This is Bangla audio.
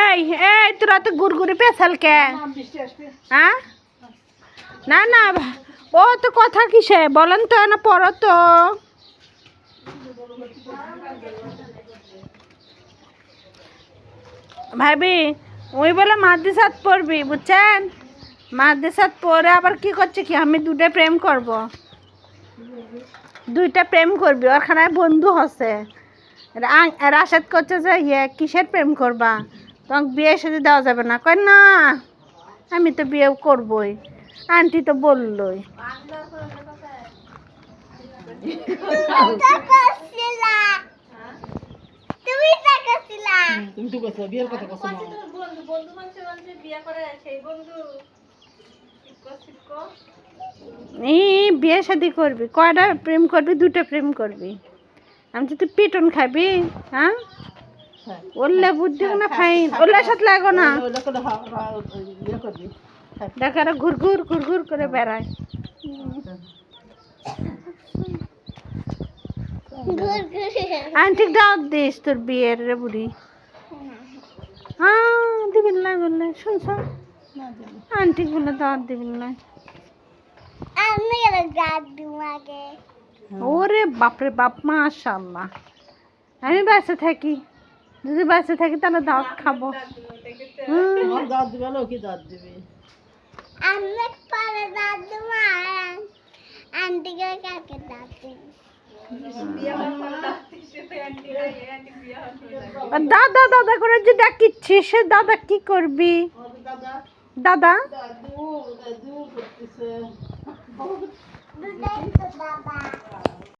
এই এই তোরা তো গুড়গুড়ি পেছাল কে? হ্যাঁ না না ও তো কথা কিসে বলেন তো না পড়ো তো। ভাবি ওই বলে মাদ্রাসাত পড়বি বুঝছেন, মাদ্রাসাত পড়ে আবার কি করছে কি আমি দুটা প্রেম করব, দুইটা প্রেম করবি ওখানে বন্ধু হচ্ছে। রাশেদ করছে যে ইয়ে কিসের প্রেম করবা, তোমাকে বিয়ে সাথে দেওয়া যাবে না। কয় না আমি তো বিয়ে করবই, আন্টি তো বললই। এই বিয়ে শাদি করবি কয়টা প্রেম করবি, দুটো প্রেম করবি। আমি তো তুই পিটন খাবি। হ্যাঁ ওল্লে বুদ্ধি না ফাইন ওল্লার সাথে লাগো না। দেখো আর ঘুরঘুর ঘুরঘুর করে বেড়ায়। আন্টিক দাওয়াত দিস তোর বিয়ের রে বুড়ি। হ্যাঁ দিবিন না বললে শুনছ, আন্টিক বলে দাওয়াত দিবিন না। ওরে বাপরে বাপ মাশাআল্লাহ। আমি বাসে থাকি, যদি বাসে থাকি তাহলে দাওয়াত খাবো। দাদা দাদা করে যে ডাকিচ্ছিস সে দাদা কি করবি? দাদা